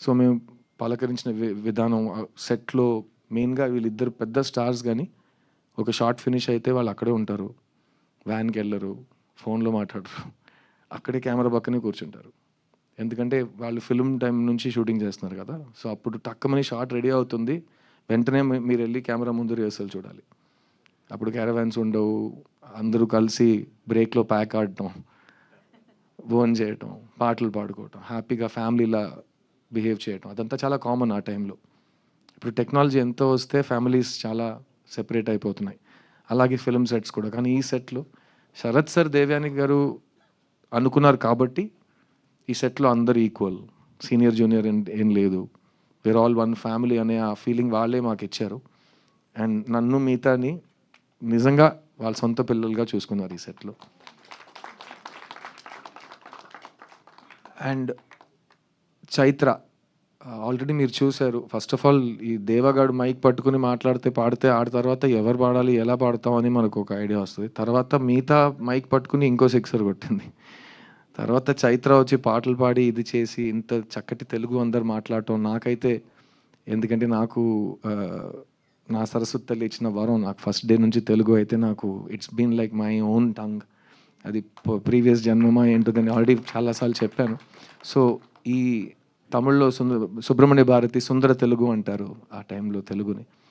So మేము పలకరించిన విధానం సెట్లో మెయిన్గా వీళ్ళిద్దరు పెద్ద స్టార్స్ కానీ ఒక షార్ట్ ఫినిష్ అయితే వాళ్ళు అక్కడే ఉంటారు, వ్యాన్కి వెళ్ళరు, ఫోన్లో మాట్లాడరు, అక్కడే కెమెరా పక్కనే కూర్చుంటారు. ఎందుకంటే వాళ్ళు ఫిల్మ్ టైం నుంచి షూటింగ్ చేస్తున్నారు కదా. సో అప్పుడు టక్కమని షార్ట్ రెడీ అవుతుంది, వెంటనే మీరు వెళ్ళి కెమెరా ముందు రిహర్సల్ చూడాలి. అప్పుడు క్యారవాన్స్ ఉండవు, అందరూ కలిసి బ్రేక్లో ప్యాక్ ఆడటం, భోజనం చేయటం, పాటలు పాడుకోవటం, హ్యాపీగా ఫ్యామిలీలా బిహేవ్ చేయటం, అదంతా చాలా కామన్ ఆ టైంలో. ఇప్పుడు టెక్నాలజీ ఎంతో వస్తే ఫ్యామిలీస్ చాలా సెపరేట్ అయిపోతున్నాయి, అలాగే ఫిల్మ్ సెట్స్ కూడా. కానీ ఈ సెట్లో శరత్ సార్, దేవ్యాని గారు అనుకున్నారు కాబట్టి ఈ సెట్లో అందరు ఈక్వల్, సీనియర్ జూనియర్ ఏం లేదు, వేర్ ఆల్ వన్ ఫ్యామిలీ అనే ఆ ఫీలింగ్ వాళ్ళే మాకు ఇచ్చారు. అండ్ నన్ను మిగతాని నిజంగా వాళ్ళ సొంత పిల్లలుగా చూసుకున్నారు ఈ సెట్లో. అండ్ చైత్ర ఆల్రెడీ మీరు చూశారు. ఫస్ట్ ఆఫ్ ఆల్ ఈ దేవగాడు మైక్ పట్టుకుని మాట్లాడితే పాడితే ఆడ తర్వాత ఎవరు పాడాలి, ఎలా పాడతాం అని మనకు ఒక ఐడియా వస్తుంది. తర్వాత మిగతా మైక్ పట్టుకుని ఇంకో సిక్సర్ కొట్టింది. తర్వాత చైత్ర వచ్చి పాటలు పాడి ఇది చేసి ఇంత చక్కటి తెలుగు అందరు మాట్లాడటం నాకైతే, ఎందుకంటే నాకు నా సరస్వతి తల్లి ఇచ్చిన వరం. నాకు ఫస్ట్ డే నుంచి తెలుగు అయితే నాకు it's been like my own tongue. అది ప్రీవియస్ జన్మమా ఏంటో దాన్ని ఆల్రెడీ చాలాసార్లు చెప్పాను. సో ఈ తమిళ్లో సుబ్రహ్మణ్య భారతి సుందర తెలుగు అంటారు ఆ టైంలో తెలుగుని.